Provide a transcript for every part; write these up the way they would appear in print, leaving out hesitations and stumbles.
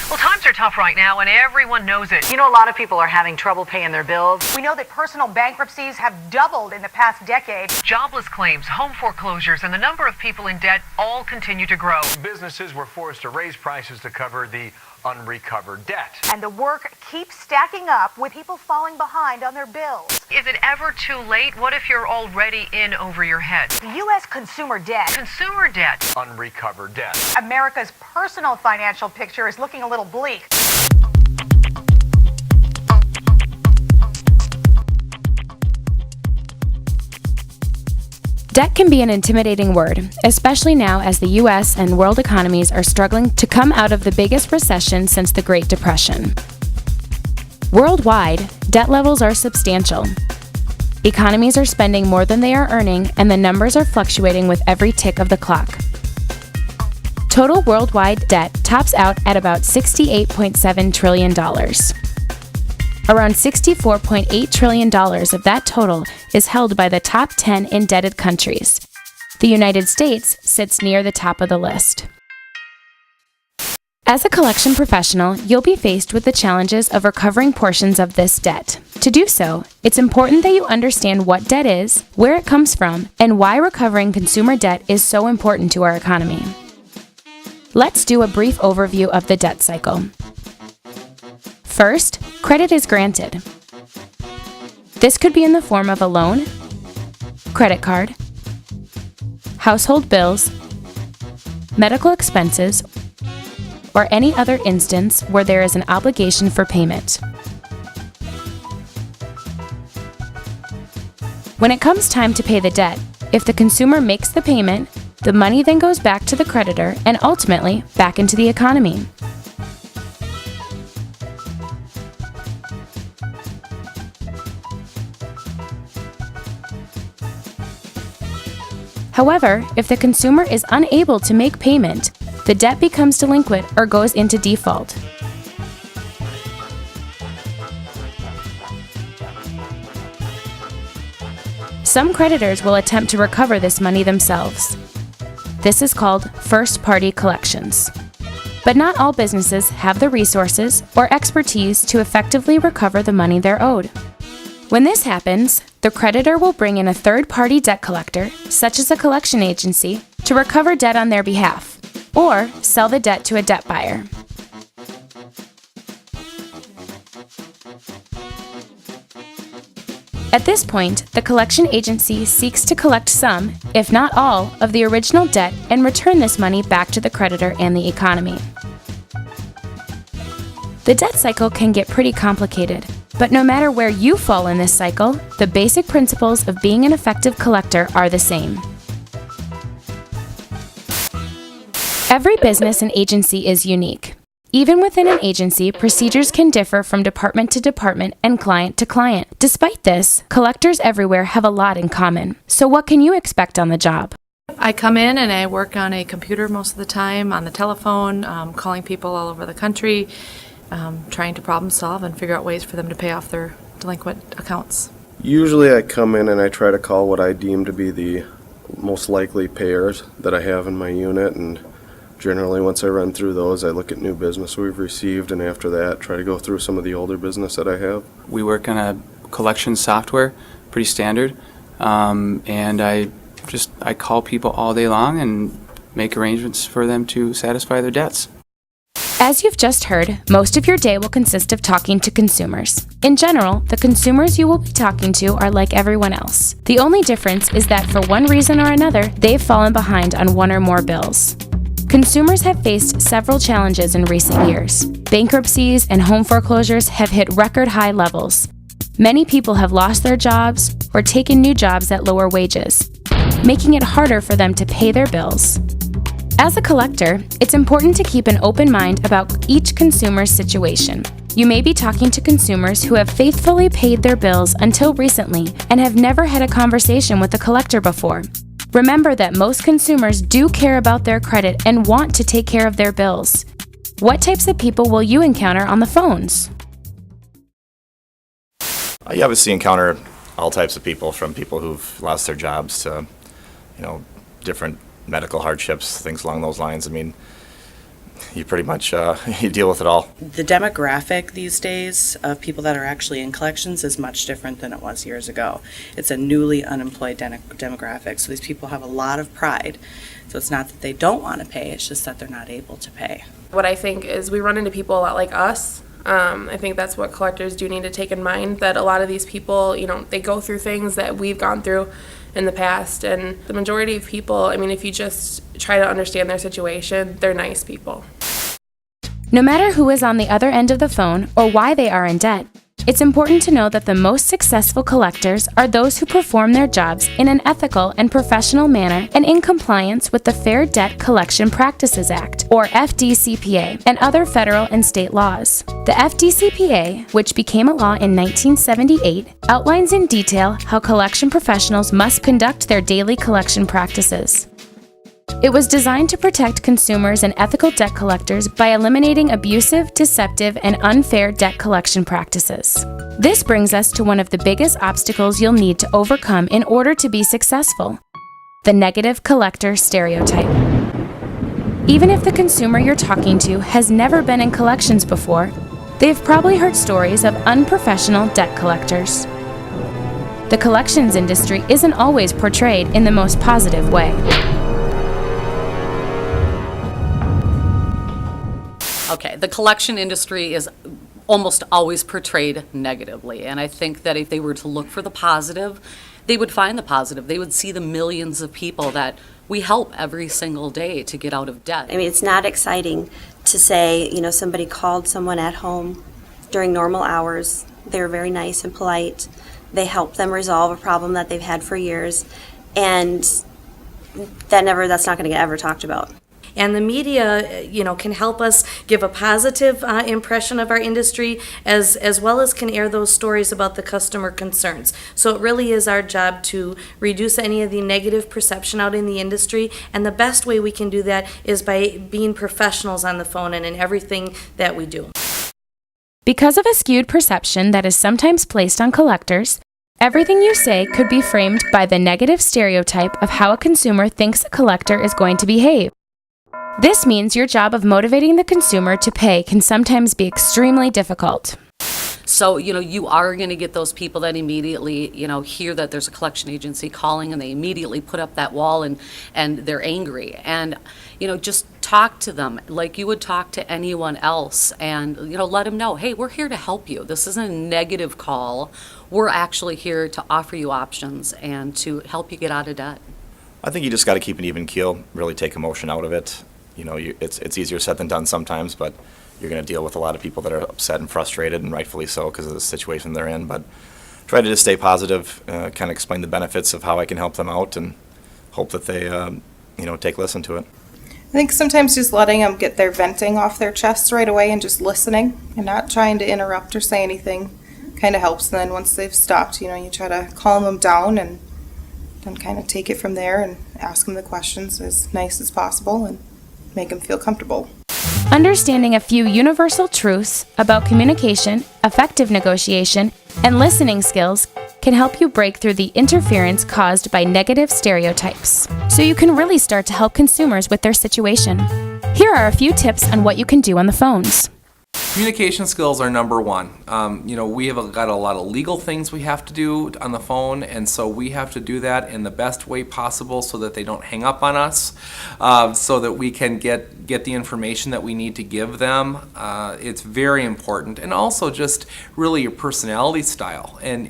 Well, times are tough right now, and everyone knows it. You know, a lot of people are having trouble paying their bills. We know that personal bankruptcies have doubled in the past decade. Jobless claims, home foreclosures, and the number of people in debt all continue to grow. Businesses were forced to raise prices to cover the unrecovered debt. And the work keeps stacking up with people falling behind on their bills. Is it ever too late? What if you're already in over your head? The U.S. consumer debt. Consumer debt. Unrecovered debt. America's personal financial picture is looking a little bleak. Debt can be an intimidating word, especially now as the U.S. and world economies are struggling to come out of the biggest recession since the Great Depression. Worldwide, debt levels are substantial. Economies are spending more than they are earning, and the numbers are fluctuating with every tick of the clock. Total worldwide debt tops out at about $68.7 trillion. Around $64.8 trillion of that total is held by the top 10 indebted countries. The United States sits near the top of the list. As a collection professional, you'll be faced with the challenges of recovering portions of this debt. To do so, it's important that you understand what debt is, where it comes from, and why recovering consumer debt is so important to our economy. Let's do a brief overview of the debt cycle. First, credit is granted. This could be in the form of a loan, credit card, household bills, medical expenses, or any other instance where there is an obligation for payment. When it comes time to pay the debt, if the consumer makes the payment, the money then goes back to the creditor and ultimately back into the economy. However, if the consumer is unable to make payment, the debt becomes delinquent or goes into default. Some creditors will attempt to recover this money themselves. This is called first-party collections. But not all businesses have the resources or expertise to effectively recover the money they're owed. When this happens, the creditor will bring in a third-party debt collector, such as a collection agency, to recover debt on their behalf, or sell the debt to a debt buyer. At this point, the collection agency seeks to collect some, if not all, of the original debt and return this money back to the creditor and the economy. The debt cycle can get pretty complicated, but no matter where you fall in this cycle, the basic principles of being an effective collector are the same. Every business and agency is unique. Even within an agency, procedures can differ from department to department and client to client. Despite this, collectors everywhere have a lot in common. So what can you expect on the job? I come in and I work on a computer most of the time, on the telephone, calling people all over the country, trying to problem solve and figure out ways for them to pay off their delinquent accounts. Usually I come in and I try to call what I deem to be the most likely payers that I have in my unit, and generally once I run through those, I look at new business we've received, and after that try to go through some of the older business that I have. We work on a collection software, pretty standard, and I call people all day long and make arrangements for them to satisfy their debts. As you've just heard, most of your day will consist of talking to consumers. In general, the consumers you will be talking to are like everyone else. The only difference is that for one reason or another, they've fallen behind on one or more bills. Consumers have faced several challenges in recent years. Bankruptcies and home foreclosures have hit record high levels. Many people have lost their jobs or taken new jobs at lower wages, making it harder for them to pay their bills. As a collector, it's important to keep an open mind about each consumer's situation. You may be talking to consumers who have faithfully paid their bills until recently and have never had a conversation with a collector before. Remember that most consumers do care about their credit and want to take care of their bills. What types of people will you encounter on the phones? You obviously encounter all types of people, from people who've lost their jobs to, different medical hardships, things along those lines. I mean, you pretty much you deal with it all. The demographic these days of people that are actually in collections is much different than it was years ago. It's a newly unemployed demographic, so these people have a lot of pride. So it's not that they don't want to pay, it's just that they're not able to pay. What I think is we run into people a lot like us. I think that's what collectors do need to take in mind, that a lot of these people, they go through things that we've gone through in the past, and the majority of people, if you just try to understand their situation, they're nice people. No matter who is on the other end of the phone or why they are in debt, it's important to know that the most successful collectors are those who perform their jobs in an ethical and professional manner and in compliance with the Fair Debt Collection Practices Act, or FDCPA, and other federal and state laws. The FDCPA, which became a law in 1978, outlines in detail how collection professionals must conduct their daily collection practices. It was designed to protect consumers and ethical debt collectors by eliminating abusive, deceptive, and unfair debt collection practices. This brings us to one of the biggest obstacles you'll need to overcome in order to be successful: the negative collector stereotype. Even if the consumer you're talking to has never been in collections before, they've probably heard stories of unprofessional debt collectors. The collections industry isn't always portrayed in the most positive way. Okay, the collection industry is almost always portrayed negatively, and I think that if they were to look for the positive, they would find the positive. They would see the millions of people that we help every single day to get out of debt. It's not exciting to say, somebody called someone at home during normal hours. They were very nice and polite. They helped them resolve a problem that they've had for years, and that's not going to get ever talked about. And the media, can help us give a positive impression of our industry as well as can air those stories about the customer concerns. So it really is our job to reduce any of the negative perception out in the industry, and the best way we can do that is by being professionals on the phone and in everything that we do. Because of a skewed perception that is sometimes placed on collectors, everything you say could be framed by the negative stereotype of how a consumer thinks a collector is going to behave. This means your job of motivating the consumer to pay can sometimes be extremely difficult. So, you are going to get those people that immediately, hear that there's a collection agency calling, and they immediately put up that wall and they're angry. And, just talk to them like you would talk to anyone else, and, let them know, hey, we're here to help you. This isn't a negative call. We're actually here to offer you options and to help you get out of debt. I think you just got to keep an even keel, really take emotion out of it. It's easier said than done sometimes, but you're going to deal with a lot of people that are upset and frustrated, and rightfully so because of the situation they're in. But try to just stay positive, kind of explain the benefits of how I can help them out, and hope that they, take listen to it. I think sometimes just letting them get their venting off their chest right away and just listening and not trying to interrupt or say anything kind of helps. And then once they've stopped, you try to calm them down and then kind of take it from there and ask them the questions as nice as possible and make them feel comfortable. Understanding a few universal truths about communication, effective negotiation, and listening skills can help you break through the interference caused by negative stereotypes, so you can really start to help consumers with their situation. Here are a few tips on what you can do on the phones. Communication skills are number one. We have got a lot of legal things we have to do on the phone, and so we have to do that in the best way possible so that they don't hang up on us, so that we can get the information that we need to give them. It's very important, and also just really your personality style and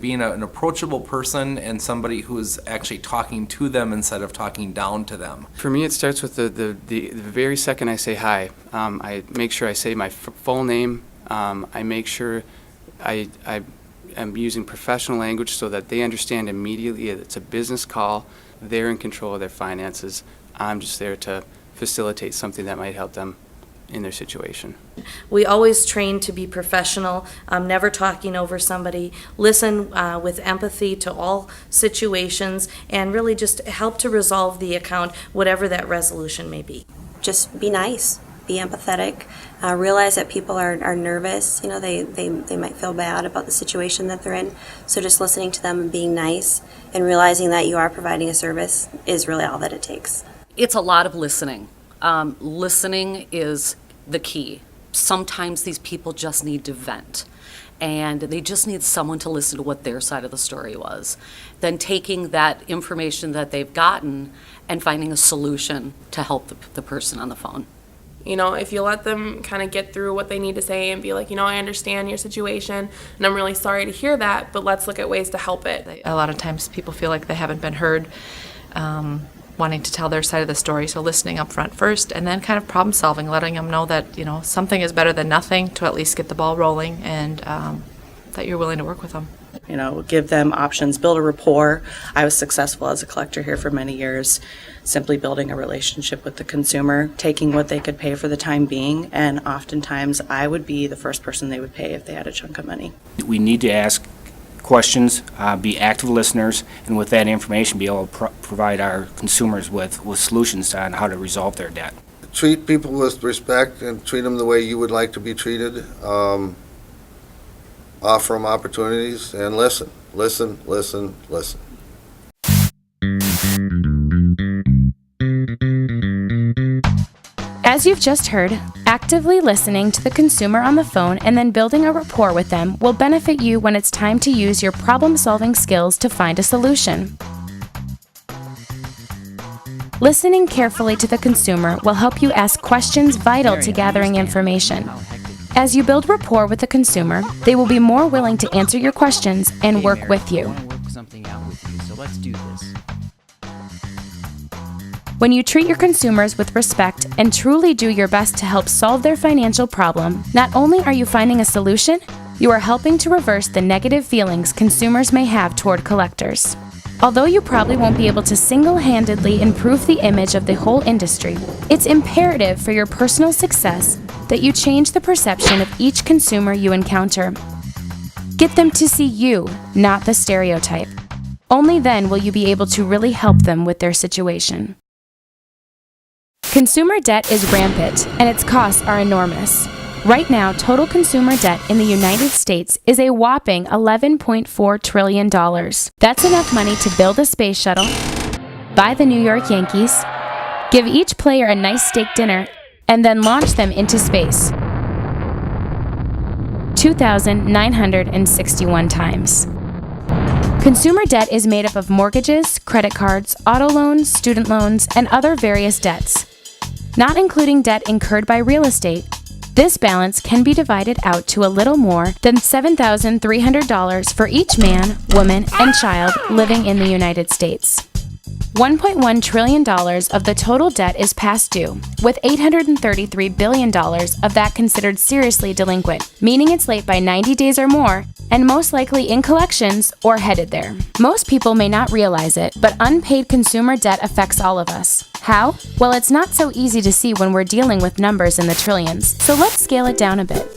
being an approachable person and somebody who's actually talking to them instead of talking down to them. For me, it starts with the very second I say hi. I make sure I say my full name. I make sure I am using professional language so that they understand immediately it's a business call. They're in control of their finances. I'm just there to facilitate something that might help them in their situation. We always train to be professional, never talking over somebody, listen with empathy to all situations, and really just help to resolve the account, whatever that resolution may be. Just be nice. Be empathetic, realize that people are nervous, they might feel bad about the situation that they're in, so just listening to them and being nice and realizing that you are providing a service is really all that it takes. It's a lot of listening. Listening is the key. Sometimes these people just need to vent, and they just need someone to listen to what their side of the story was. Then taking that information that they've gotten and finding a solution to help the person on the phone. You know, if you let them kind of get through what they need to say and be like, you know, I understand your situation and I'm really sorry to hear that, but let's look at ways to help it. A lot of times people feel like they haven't been heard, wanting to tell their side of the story, so listening up front first, and then kind of problem solving, letting them know that, you know, something is better than nothing, to at least get the ball rolling, and that you're willing to work with them. You know, give them options, build a rapport. I was successful as a collector here for many years, simply building a relationship with the consumer, taking what they could pay for the time being, and oftentimes I would be the first person they would pay if they had a chunk of money. We need to ask questions, be active listeners, and with that information be able to provide our consumers with solutions on how to resolve their debt. Treat people with respect and treat them the way you would like to be treated. Offer them opportunities and listen. As you've just heard, actively listening to the consumer on the phone and then building a rapport with them will benefit you when it's time to use your problem-solving skills to find a solution. Listening carefully to the consumer will help you ask questions vital to gathering information. As you build rapport with the consumer, they will be more willing to answer your questions and work with you. When you treat your consumers with respect and truly do your best to help solve their financial problem, not only are you finding a solution, you are helping to reverse the negative feelings consumers may have toward collectors. Although you probably won't be able to single-handedly improve the image of the whole industry, it's imperative for your personal success that you change the perception of each consumer you encounter. Get them to see you, not the stereotype. Only then will you be able to really help them with their situation. Consumer debt is rampant, and its costs are enormous. Right now, total consumer debt in the United States is a whopping $11.4 trillion. That's enough money to build a space shuttle, buy the New York Yankees, give each player a nice steak dinner, and then launch them into space 2,961 times. Consumer debt is made up of mortgages, credit cards, auto loans, student loans, and other various debts. Not including debt incurred by real estate, this balance can be divided out to a little more than $7,300 for each man, woman, and child living in the United States. $1.1 trillion of the total debt is past due, with $833 billion of that considered seriously delinquent, meaning it's late by 90 days or more, and most likely in collections or headed there. Most people may not realize it, but unpaid consumer debt affects all of us. How? Well, it's not so easy to see when we're dealing with numbers in the trillions, so let's scale it down a bit.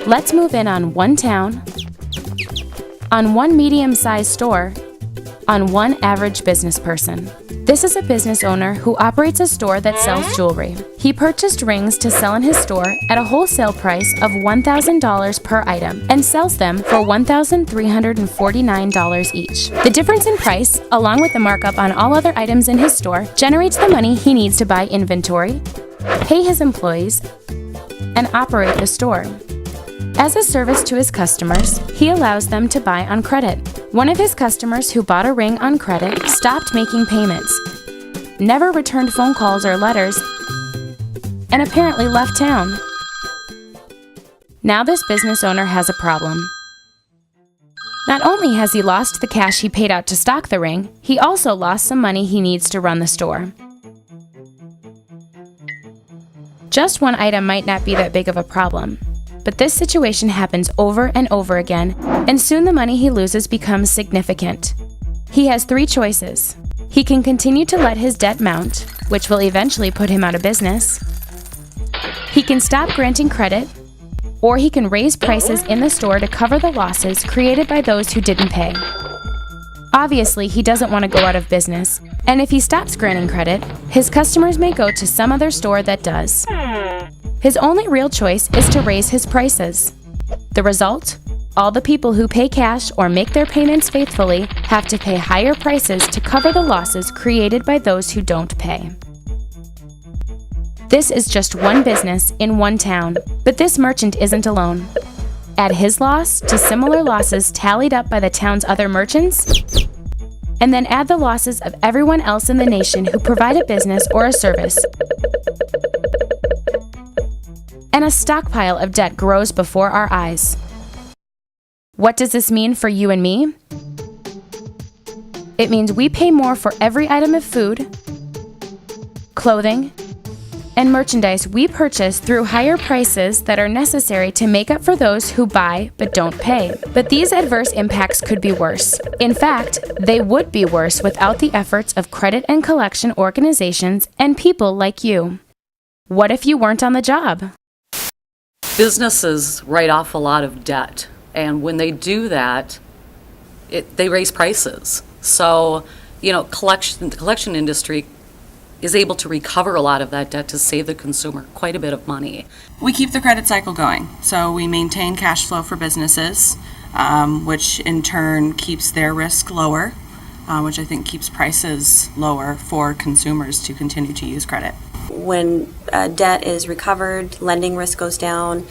Let's move in on one town, on one medium-sized store, on one average business person. This is a business owner who operates a store that sells jewelry. He purchased rings to sell in his store at a wholesale price of $1,000 per item and sells them for $1,349 each. The difference in price, along with the markup on all other items in his store, generates the money he needs to buy inventory, pay his employees, and operate the store. As a service to his customers, he allows them to buy on credit. One of his customers who bought a ring on credit stopped making payments, never returned phone calls or letters, and apparently left town. Now this business owner has a problem. Not only has he lost the cash he paid out to stock the ring, he also lost some money he needs to run the store. Just one item might not be that big of a problem, but this situation happens over and over again, and soon the money he loses becomes significant. He has three choices. He can continue to let his debt mount, which will eventually put him out of business. He can stop granting credit, or he can raise prices in the store to cover the losses created by those who didn't pay. Obviously, he doesn't want to go out of business, and if he stops granting credit, his customers may go to some other store that does. His only real choice is to raise his prices. The result? all the people who pay cash or make their payments faithfully have to pay higher prices to cover the losses created by those who don't pay. This is just one business in one town, but this merchant isn't alone. Add his loss to similar losses tallied up by the town's other merchants, and then add the losses of everyone else in the nation who provide a business or a service. And a stockpile of debt grows before our eyes. What does this mean for you and me? It means we pay more for every item of food, clothing, and merchandise we purchase through higher prices that are necessary to make up for those who buy but don't pay. But these adverse impacts could be worse. In fact, they would be worse without the efforts of credit and collection organizations and people like you. What if you weren't on the job? Businesses write off a lot of debt, and when they do that, they raise prices. So, the collection industry is able to recover a lot of that debt to save the consumer quite a bit of money. We keep the credit cycle going, so we maintain cash flow for businesses, which in turn keeps their risk lower, which I think keeps prices lower for consumers to continue to use credit. When debt is recovered, lending risk goes down,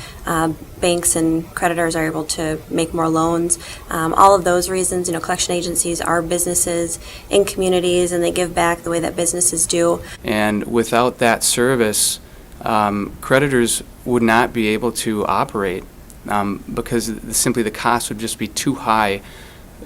banks and creditors are able to make more loans. All of those reasons, collection agencies are businesses in communities, and they give back the way that businesses do. And without that service, creditors would not be able to operate because simply the cost would just be too high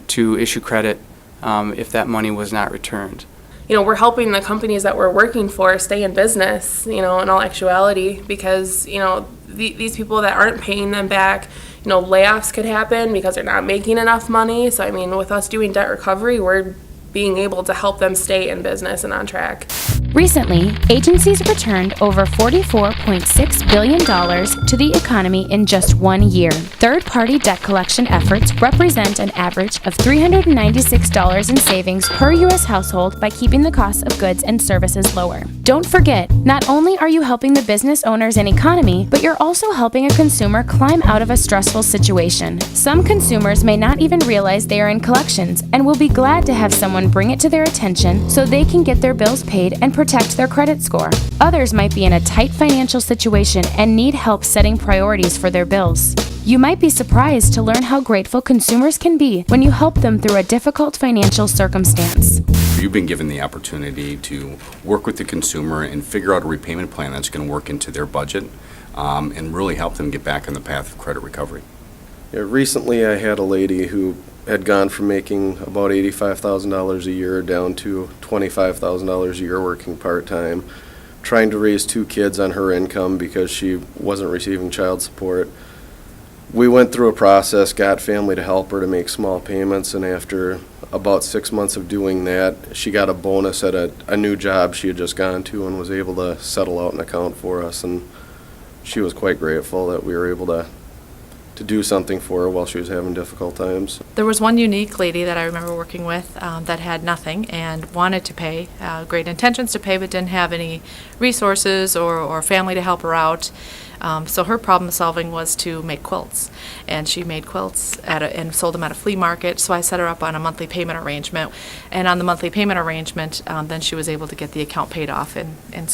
to issue credit if that money was not returned. We're helping the companies that we're working for stay in business, in all actuality, because, these people that aren't paying them back, layoffs could happen because they're not making enough money. So, with us doing debt recovery, we're being able to help them stay in business and on track. Recently, agencies returned over $44.6 billion to the economy in just 1 year. Third-party debt collection efforts represent an average of $396 in savings per U.S. household by keeping the cost of goods and services lower. Don't forget, not only are you helping the business owners and economy, but you're also helping a consumer climb out of a stressful situation. Some consumers may not even realize they are in collections and will be glad to have someone bring it to their attention so they can get their bills paid and protect their credit score. Others might be in a tight financial situation and need help setting priorities for their bills. You might be surprised to learn how grateful consumers can be when you help them through a difficult financial circumstance. You've been given the opportunity to work with the consumer and figure out a repayment plan that's going to work into their budget and really help them get back on the path of credit recovery. Yeah, recently I had a lady who had gone from making about $85,000 a year down to $25,000 a year working part-time, trying to raise 2 kids on her income because she wasn't receiving child support. We went through a process, got family to help her to make small payments, and after about 6 months of doing that, she got a bonus at a new job she had just gone to and was able to settle out an account for us, and she was quite grateful that we were able to do something for her while she was having difficult times. There was one unique lady that I remember working with that had nothing and wanted to pay, great intentions to pay, but didn't have any resources or family to help her out. So her problem solving was to make quilts, and she made quilts and sold them at a flea market. So I set her up on a monthly payment arrangement, and on the monthly payment arrangement, then she was able to get the account paid off and